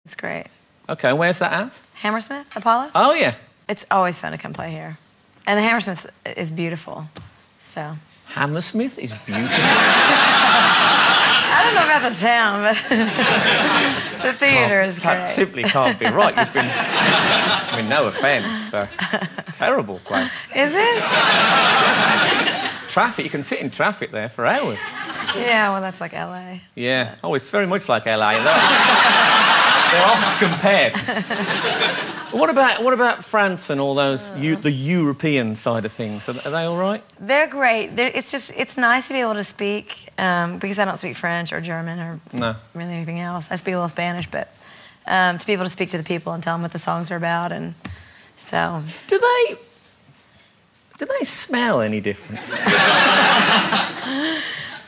It's great. Okay, where's that at? Hammersmith, Apollo? Oh, yeah. It's always fun to come play here. And the Hammersmith is beautiful, so... Hammersmith is beautiful. I don't know about the town, but the theatre is great. That simply can't be right. You've been... I mean, no offence, but terrible place. Is it? Traffic, you can sit in traffic there for hours. Yeah, well, that's like LA. Yeah. Oh, it's very much like LA. They're oft compared. What about France and all those, the European side of things? Are they all right? They're great. It's nice to be able to speak, because I don't speak French or German or really anything else. I speak a little Spanish, but to be able to speak to the people and tell them what the songs are about, and so... Do they smell any different?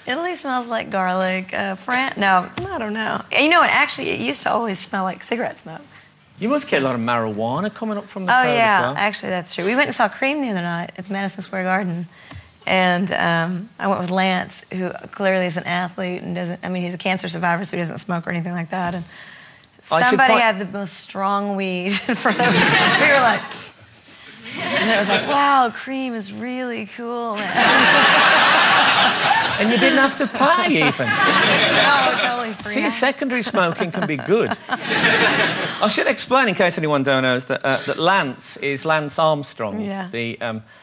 Italy smells like garlic. France... No, I don't know. You know what? Actually, it used to always smell like cigarette smoke. You must get a lot of marijuana coming up from the crowd yeah, as well. Actually, that's true. We went and saw Cream the other night at the Madison Square Garden, and I went with Lance, who clearly is an athlete and doesn't... I mean, he's a cancer survivor, so he doesn't smoke or anything like that. And somebody had the most strong weed in front of us. We were like... And it was like, wow, Cream is really cool. And you didn't have to pay, even. No, totally free. See, secondary smoking can be good. I should explain, in case anyone don't know, that Lance is Lance Armstrong, the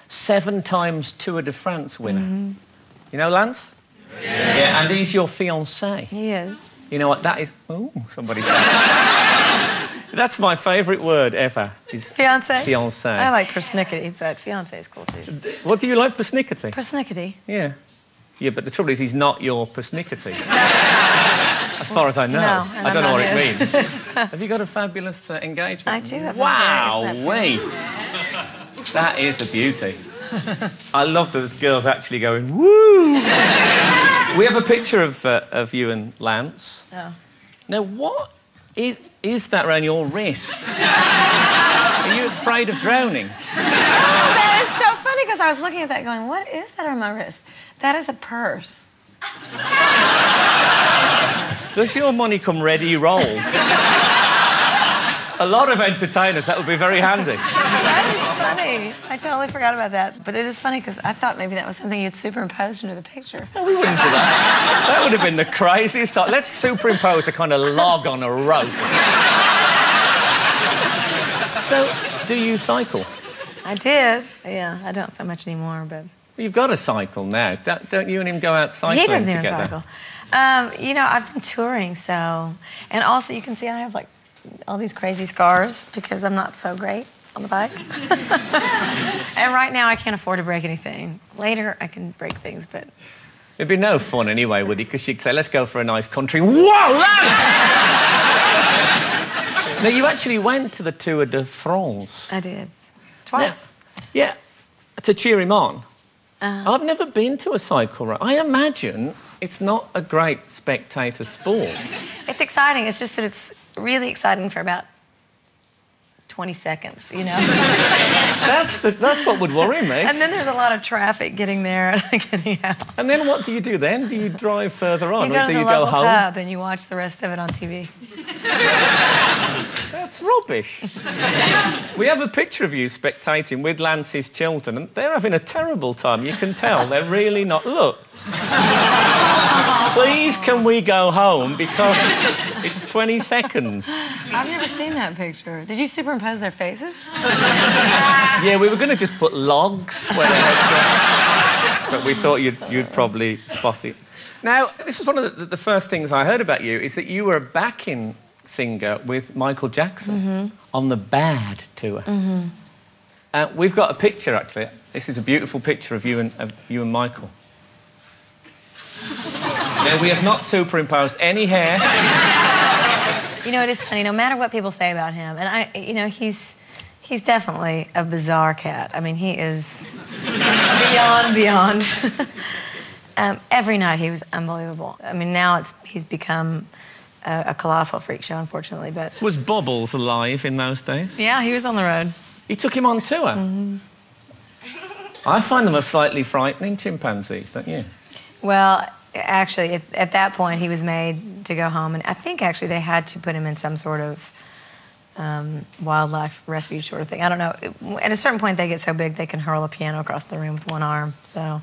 7-time Tour de France winner. You know Lance? Yeah, and he's your fiancé. He is. You know what that is? Oh, somebody said. That's my favourite word ever. Is fiancé? Fiancé. I like persnickety, but fiancé is cool too. What do you like, persnickety? Persnickety. Yeah. Yeah, but the trouble is he's not your persnickety. As far as I know. No, I don't know what it means. Have you got a fabulous engagement? I do have Wow-wee! That is a beauty. I love those girls actually going, woo! We have a picture of you and Lance. Oh. Now, what is that around your wrist? Are you afraid of drowning? Oh, that is so funny, because I was looking at that going, what is that on my wrist? That is a purse. Does your money come ready rolled? A lot of entertainers, that would be very handy. That is funny. I totally forgot about that. But it is funny, because I thought maybe that was something you'd superimposed into the picture. No, we wouldn't do that. That would have been the craziest thought. Let's superimpose a kind of log on a rope. So, do you cycle? I did. Yeah, I don't so much anymore, but... You've got a cycle now. Don't you and him go out cycling together? He doesn't even cycle. You know, I've been touring, so... And also, you can see I have, like, all these crazy scars because I'm not so great on the bike. And right now, I can't afford to break anything. Later, I can break things, but... It'd be no fun anyway, would it? Because she'd say, let's go for a nice country... Whoa, Lance! Now, you actually went to the Tour de France. I did. Twice. Now, yeah, to cheer him on. I've never been to a cycle run. I imagine it's not a great spectator sport. It's exciting. It's just that it's really exciting for about 20 seconds, you know? That's what would worry me. And then there's a lot of traffic getting there and getting out. And then what do you do then? Do you drive further on? You go or to do the you go local home? pub and you watch the rest of it on TV. That's rubbish. We have a picture of you spectating with Lance's children, and they're having a terrible time. You can tell they're really not... Look. Please, can we go home, because it's 20 seconds. I've never seen that picture. Did you superimpose their faces? Yeah, we were going to just put logs where their heads were, but we thought you'd probably spot it. Now, this was one of the first things I heard about you, is that you were a backing singer with Michael Jackson on the Bad tour. We've got a picture, actually. This is a beautiful picture of you and Michael. Now, we have not superimposed any hair. You know, it is funny, no matter what people say about him, and you know, he's definitely a bizarre cat. I mean, he is beyond. Every night he was unbelievable. I mean, now he's become a colossal freak show, unfortunately, but... Was Bubbles alive in those days? Yeah, he was on the road. He took him on tour? I find them a slightly frightening, chimpanzees, don't you? Well, actually, at that point, he was made to go home. And I think, actually, they had to put him in some sort of wildlife refuge sort of thing. I don't know. At a certain point, they get so big, they can hurl a piano across the room with one arm. So,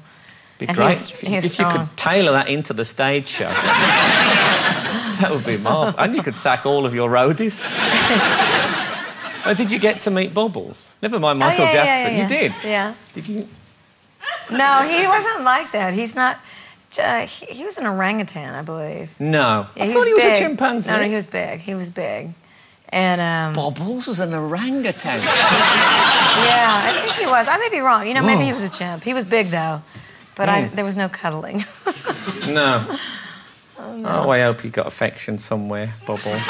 be great. If you could tailor that into the stage show, that would be marvellous. And you could sack all of your roadies. Did you get to meet Bubbles? Never mind Michael Jackson. Yeah. You did? Yeah. Did you? No, he wasn't like that. He's not... he was an orangutan, I believe. No. Yeah, I thought he was a chimpanzee. No, he was big. He was big. And, Bubbles was an orangutan. Yeah, I think he was. I may be wrong. You know, maybe he was a chimp. He was big, though. But there was no cuddling. No. Oh, no. Oh, I hope you got affection somewhere, Bubbles.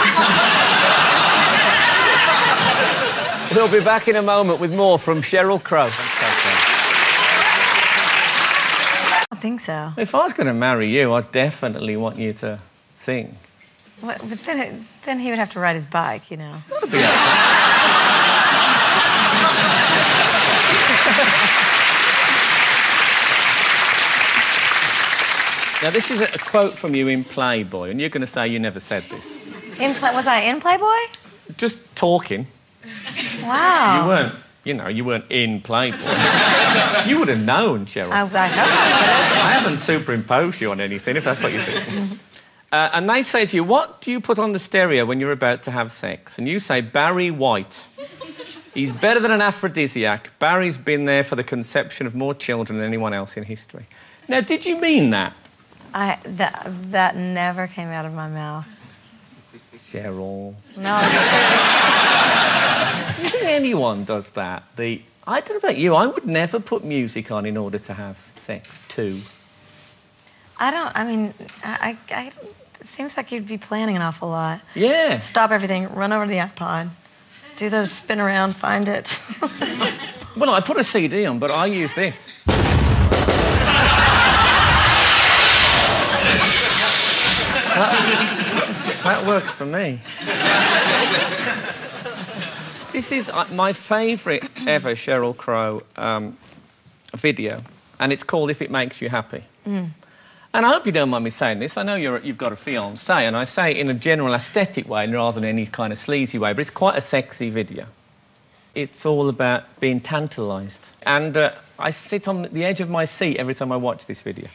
We'll be back in a moment with more from Sheryl Crow. I think so. If I was going to marry you, I'd definitely want you to sing. But then he would have to ride his bike, you know. Now, this is a quote from you in Playboy, and you're going to say you never said this. Was I in Playboy? Just talking. Wow. You weren't in Playboy. You would have known, Sheryl. I hope I did. I haven't superimposed you on anything, if that's what you think. And they say to you, what do you put on the stereo when you're about to have sex? And you say, Barry White. He's better than an aphrodisiac. Barry's been there for the conception of more children than anyone else in history. Now, did you mean that? That never came out of my mouth. Sheryl. No. Do you think anyone does that? I don't know about you, I would never put music on in order to have sex, too. It seems like you'd be planning an awful lot. Yeah. Stop everything, run over to the iPod, do the spin around, find it. Well, I put a CD on, but I use this. That works for me. This is my favourite ever Sheryl Crow video, and it's called If It Makes You Happy. And I hope you don't mind me saying this. I know you've got a fiancé, and I say it in a general aesthetic way rather than any kind of sleazy way, but it's quite a sexy video. It's all about being tantalised. And I sit on the edge of my seat every time I watch this video.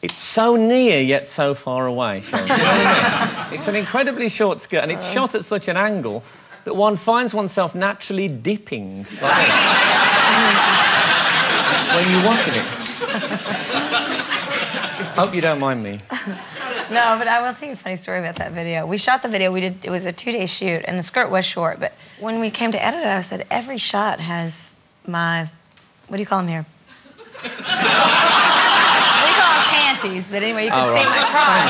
It's so near, yet so far away, Sheryl. You know what I mean? It's an incredibly short skirt, and it's shot at such an angle that one finds oneself naturally dipping like when you're watching it. Hope you don't mind me. No, but I will tell you a funny story about that video. We shot the video, it was a 2-day shoot, and the skirt was short, but when we came to edit it, I said, every shot has my... What do you call them here? Panties, but anyway, you can see my crotch.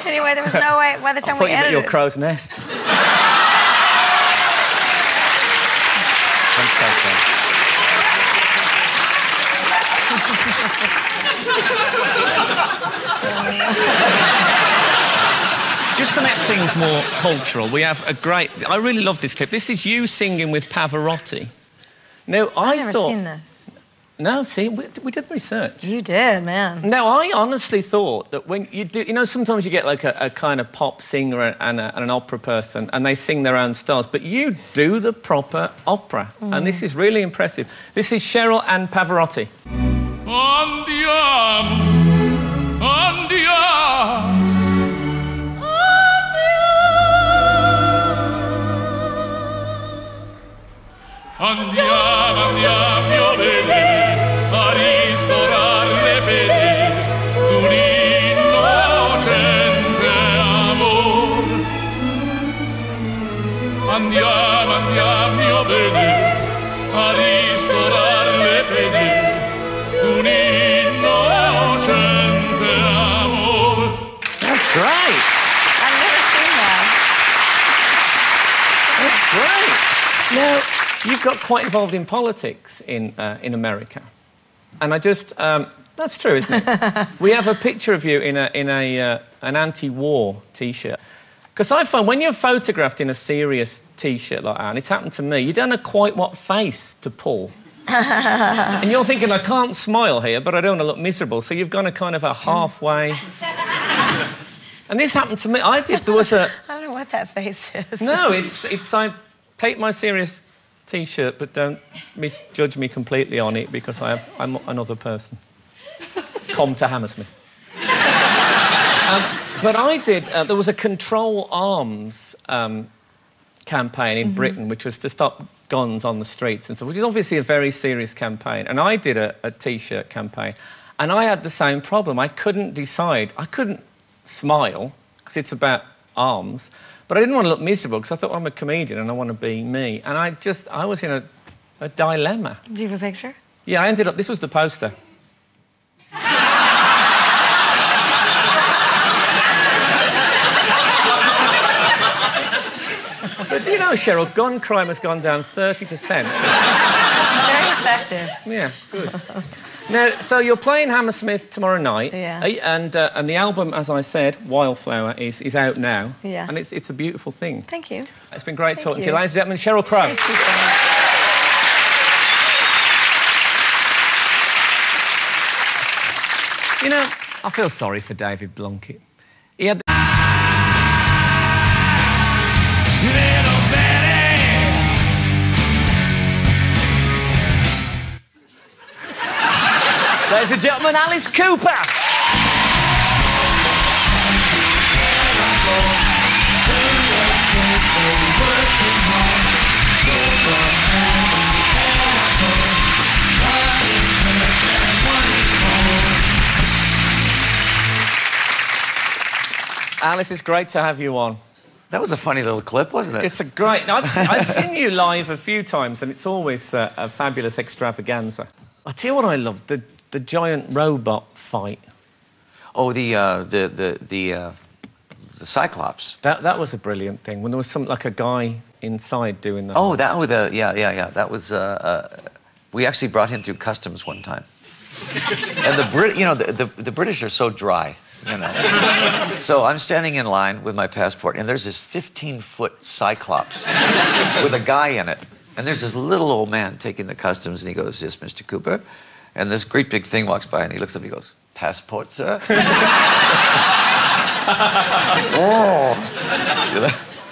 Anyway, there was no way by the time we edited it. I thought you meant your crow's nest. I'm so sorry. Just to make things more cultural, we have a great... I really love this clip. This is you singing with Pavarotti. Now, I've never seen this. No, see, we did the research. You did, man. Now, I honestly thought that when you do... You know, sometimes you get, like, a kind of pop singer and an opera person, and they sing their own styles, but you do the proper opera, and this is really impressive. This is Sheryl and Pavarotti. Andiamo, andiamo. Andiamo, andiamo, mio bene, a ristorare le pene d'un innocente amor. Andiamo, andiamo, mio bene, a ristorare le pene d'un innocente amor. That's great. I've never seen that. That's great. Now, got quite involved in politics in America. And I just... that's true, isn't it? We have a picture of you in an anti-war T-shirt. Because I find when you're photographed in a serious T-shirt like that, and it's happened to me, you don't know quite what face to pull. And you're thinking, I can't smile here, but I don't want to look miserable, so you've gone a kind of a halfway... And this happened to me. There was a... I don't know what that face is. No, it's I take my serious T-shirt, but don't misjudge me completely on it because I'm another person. Come to Hammersmith. But I did... there was a Control Arms campaign in Britain, which was to stop guns on the streets and stuff, which is obviously a very serious campaign. And I did a T-shirt campaign, and I had the same problem. I couldn't decide. I couldn't smile, because it's about arms, but I didn't want to look miserable, because I thought, well, I'm a comedian and I want to be me. And I was in a dilemma. Do you have a picture? Yeah, I ended up... This was the poster. But do you know, Sheryl, gun crime has gone down 30%. Very effective. Yeah, good. Now, so you're playing Hammersmith tomorrow night. Yeah. And the album, as I said, Wildflower, is out now. Yeah. And it's a beautiful thing. Thank you. It's been great talking to you. Ladies and gentlemen, Sheryl Crow. Thank you so much. You know, I feel sorry for David Blunkett. He had... Ladies and gentlemen, Alice Cooper. Alice, it's great to have you on. That was a funny little clip, wasn't it? It's a great... I've seen you live a few times, and it's always a fabulous extravaganza. I tell you what I love, the giant robot fight. Oh, the Cyclops. That was a brilliant thing, when there was like a guy inside doing that. Oh, that was yeah. That was we actually brought him through customs one time. And the British are so dry, you know. So I'm standing in line with my passport, and there's this 15-foot Cyclops with a guy in it. And there's this little old man taking the customs, and he goes, "Yes, Mr. Cooper." And this great big thing walks by, and he looks up and he goes, "Passport, sir?" Oh.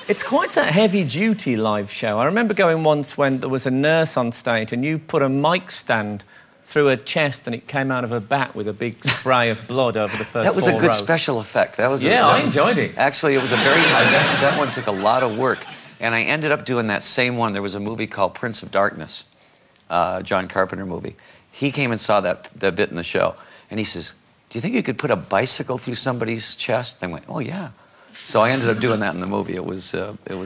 It's quite a heavy-duty live show. I remember going once when there was a nurse on stage, and you put a mic stand through her chest, and it came out of her back with a big spray of blood over the first That was a 4 good rows. special effect. That was I enjoyed it. Actually, it was a very... that one took a lot of work. And I ended up doing that same one. There was a movie called Prince of Darkness, John Carpenter movie. He came and saw that bit in the show, and he says, "Do you think you could put a bicycle through somebody's chest?" And I went, "Oh, yeah." So I ended up doing that in the movie. It was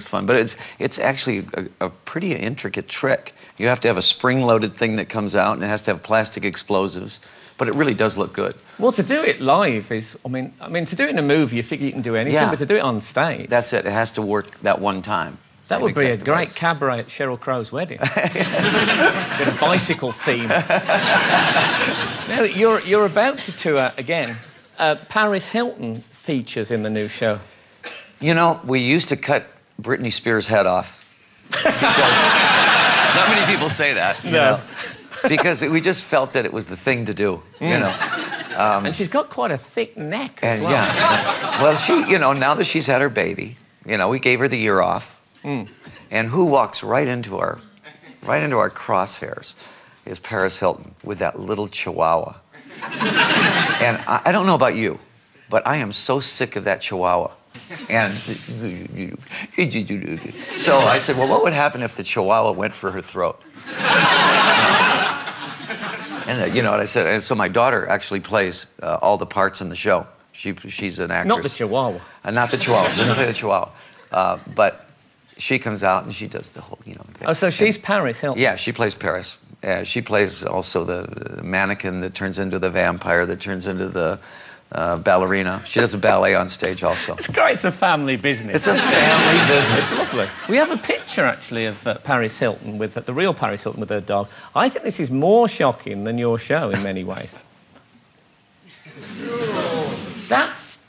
fun. But it's actually a pretty intricate trick. You have to have a spring-loaded thing that comes out, and it has to have plastic explosives. But it really does look good. Well, to do it live is... I mean, to do it in a movie, you figure you can do anything, but to do it on stage... That's it. It has to work that one time. That would be a great cabaret at Sheryl Crow's wedding. With a bicycle theme. Now, you're about to tour again. Paris Hilton features in the new show. You know, we used to cut Britney Spears' head off. Not many people say that. You know? Because we just felt that it was the thing to do, you know. And she's got quite a thick neck as well. Yeah. Well, she, you know, now that she's had her baby, you know, we gave her the year off. And who walks right into our crosshairs is Paris Hilton with that little chihuahua. And I don't know about you, but I am so sick of that chihuahua. And so I said, well, what would happen if the chihuahua went for her throat? And you know what I said? And so my daughter actually plays all the parts in the show. She's an actress. Not the chihuahua. Not the chihuahua. She doesn't play the chihuahua. But she comes out and she does the whole, you know, thing. Oh, so she's Paris Hilton? Yeah, she plays Paris. She plays also the mannequin that turns into the vampire, that turns into the ballerina. She does a ballet on stage also. It's great. It's a family business. It's a family business. It's lovely. We have a picture picture, actually, of Paris Hilton, with the real Paris Hilton with her dog. I think this is more shocking than your show in many ways.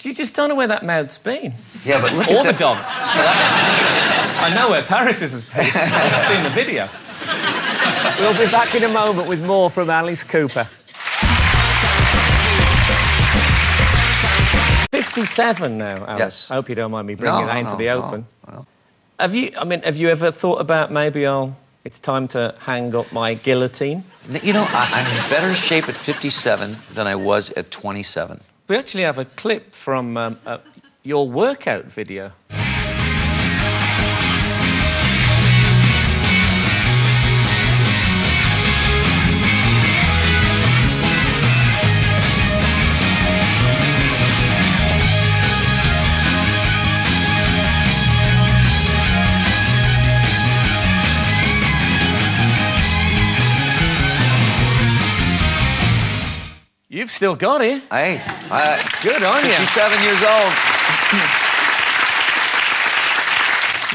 You just don't know where that mouth's been. Yeah, but look All at the dogs. I know where Paris's has been. I've seen the video. We'll be back in a moment with more from Alice Cooper. 57 now, Alice. Yes. I hope you don't mind me bringing that into the open. No. Have you ever thought about maybe it's time to hang up my guillotine? You know, I'm in better shape at 57 than I was at 27. We actually have a clip from your workout video. You've still got it. Hey, Good on you. 57 years old.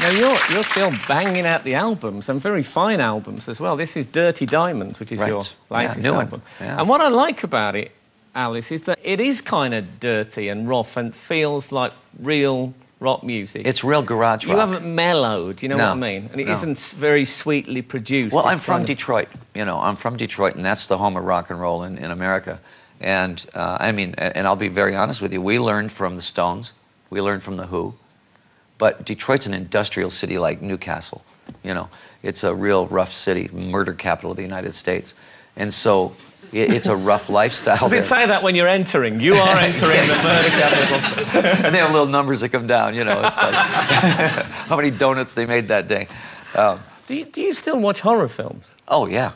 Now, you're still banging out the albums, and very fine albums as well. This is Dirty Diamonds, which is your latest new album. one. Yeah. And what I like about it, Alice, is that it is kind of dirty and rough and feels like real rock music. It's real garage rock. You haven't mellowed, you know what I mean? And it isn't very sweetly produced. Well, I'm from Detroit. You know, I'm from Detroit, and that's the home of rock and roll in America. And, and I'll be very honest with you, we learned from the Stones, we learned from the Who, but Detroit's an industrial city like Newcastle, you know. It's a real rough city, murder capital of the United States. And so it's a rough lifestyle. Does it say that when you're entering? You are entering the murder capital. And they have little numbers that come down, you know. It's like how many donuts they made that day. Do you still watch horror films? Oh, yeah.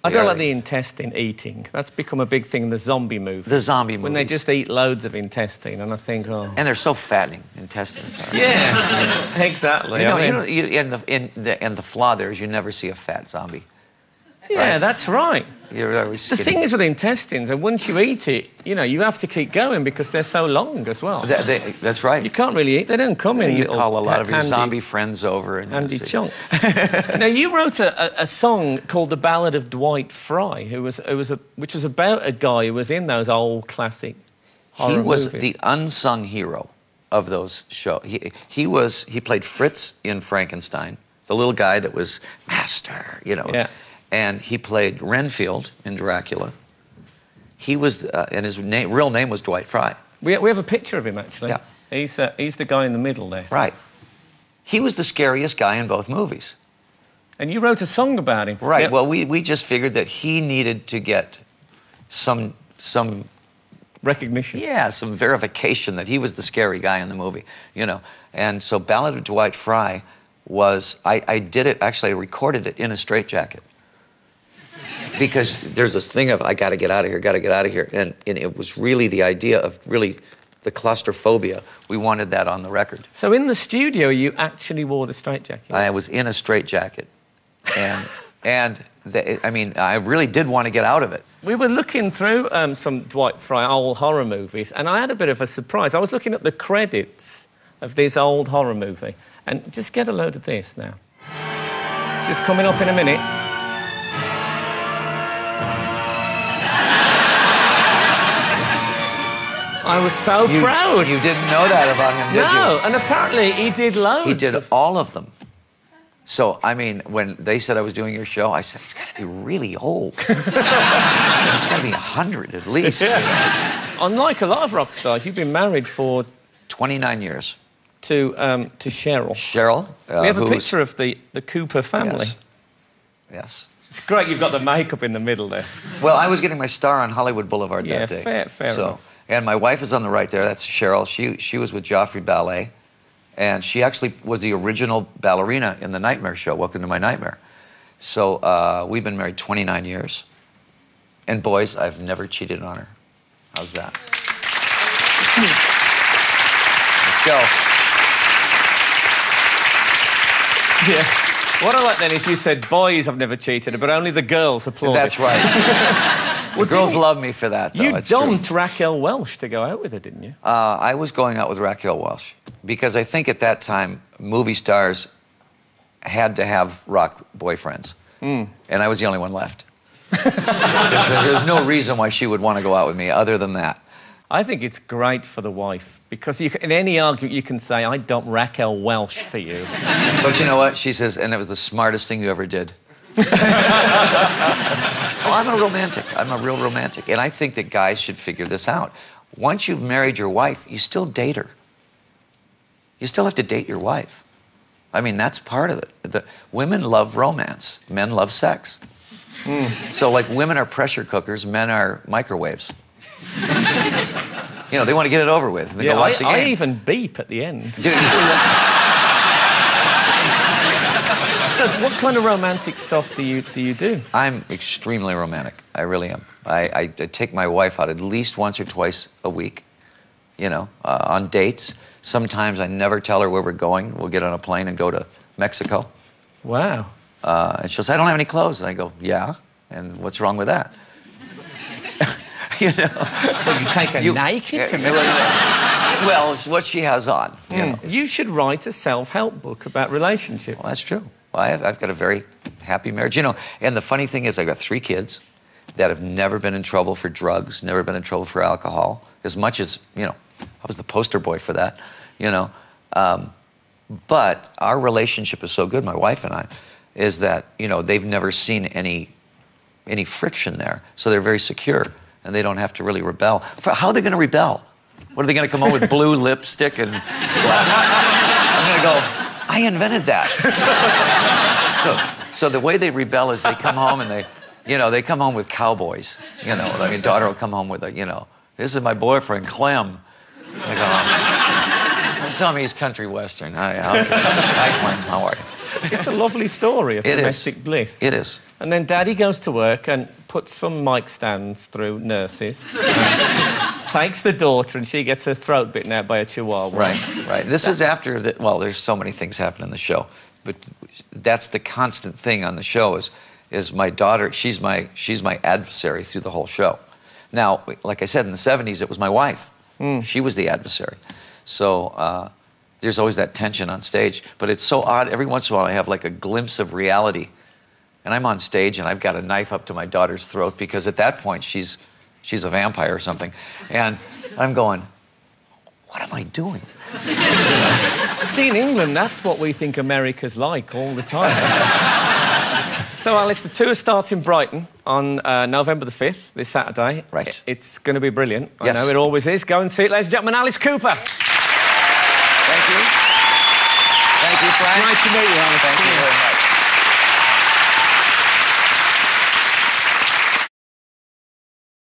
I don't like the intestine eating. That's become a big thing in the zombie movies. The zombie movies. When they just eat loads of intestine, and I think, oh... And they're so fattening, intestines are. Yeah, exactly. And the flaw there is you never see a fat zombie. Yeah, right? That's right. You're always skinny. The thing is with intestines, and once you eat it, you know, you have to keep going because they're so long as well. That's right. You can't really eat. They don't come in. You call a lot of your zombie friends over and handy chunks. Now, you wrote a song called "The Ballad of Dwight Frye," which was about a guy who was in those old classic horror movies. He was the unsung hero of those shows. He played Fritz in Frankenstein, the little guy that was master, you know. Yeah. And he played Renfield in Dracula. He was, and his real name was Dwight Frye. We have a picture of him, actually. Yeah. He's the guy in the middle there. Right. He was the scariest guy in both movies. And you wrote a song about him. Right. Yeah. Well, we just figured that he needed to get some recognition. Yeah, some verification that he was the scary guy in the movie, you know. And so Ballad of Dwight Frye was, I did it, actually I recorded it in a straitjacket. Because there's this thing of, I got to get out of here, got to get out of here. And it was really the idea of really the claustrophobia. We wanted that on the record. So in the studio, you actually wore the straitjacket? I was in a straitjacket. And I really did want to get out of it. We were looking through some Dwight Frye old horror movies, and I had a bit of a surprise. I was looking at the credits of this old horror movie, and just get a load of this now. Just coming up in a minute. I was so proud. You didn't know that about him, did you? No, and apparently he did loads. He did all of them. So, I mean, when they said I was doing your show, I said, he's got to be really old. He's got to be 100 at least. Yeah. Unlike a lot of rock stars, you've been married for... 29 years. To Sheryl. Cheryl. We have a picture of the Cooper family. Yes. It's great you've got the makeup in the middle there. Well, I was getting my star on Hollywood Boulevard that day. Yeah, fair enough. And my wife is on the right there. That's Sheryl. She was with Joffrey Ballet. And she actually was the original ballerina in the Nightmare show, Welcome to My Nightmare. So we've been married 29 years. And boys, I've never cheated on her. How's that? Let's go. Yeah. What I like then is you said, boys, I've never cheated, but only the girls applauded. That's right. The girls love me for that, though. You dumped Raquel Welch to go out with her, didn't you? I was going out with Raquel Welch because I think at that time, movie stars had to have rock boyfriends. And I was the only one left. There's no reason why she would want to go out with me other than that. I think it's great for the wife because in any argument you can say, I dumped Raquel Welch for you. But you know what? She says, and it was the smartest thing you ever did. Oh, I'm a romantic. I'm a real romantic. And I think that guys should figure this out. Once you've married your wife, you still date her. You still have to date your wife. I mean, that's part of it. Women love romance. Men love sex. So, like, women are pressure cookers, men are microwaves. You know, they want to get it over with. They go watch the game. I even beep at the end. Dude, so, what kind of romantic stuff do you do? I'm extremely romantic. I really am. I take my wife out at least once or twice a week, you know, on dates. Sometimes I never tell her where we're going. We'll get on a plane and go to Mexico. Wow. And she'll say, I don't have any clothes. And I go, yeah, and what's wrong with that? You know? Well, you take her naked to Mexico? Well, what she has on. You know. You should write a self-help book about relationships. Well, that's true. Well, I've got a very happy marriage. You know, and the funny thing is I've got 3 kids that have never been in trouble for drugs, never been in trouble for alcohol, as much as, you know, I was the poster boy for that, you know. But our relationship is so good, my wife and I, is that, you know, they've never seen any friction there. So they're very secure, and they don't have to really rebel. How are they going to rebel? What, are they going to come home with blue lipstick and black? I'm going to go, I invented that. So the way they rebel is they come home and they come home with cowboys. You know, I mean, daughter will come home with this is my boyfriend, Clem. I go, tell me he's country western. Hi, Clem, how are you? It's a lovely story of domestic bliss. It is. And then Daddy goes to work and puts some mic stands through nurses. Takes the daughter and she gets her throat bitten out by a chihuahua. Right. This is after that. Well, there's so many things happen in the show, but that's the constant thing on the show is my daughter. She's my adversary through the whole show. Now, like I said, in the 70s, it was my wife. She was the adversary. So there's always that tension on stage. But it's so odd. Every once in a while, I have like a glimpse of reality. And I'm on stage, and I've got a knife up to my daughter's throat because at that point, she's a vampire or something. And I'm going, what am I doing? See, in England, that's what we think America's like all the time. So, Alice, the tour starts in Brighton on November the 5th, this Saturday. Right. It's going to be brilliant. Yes. I know it always is. Go and see it, ladies and gentlemen. Alice Cooper. Thank you. Thank you, Frye. Nice to meet you, Alice. Thank you very much.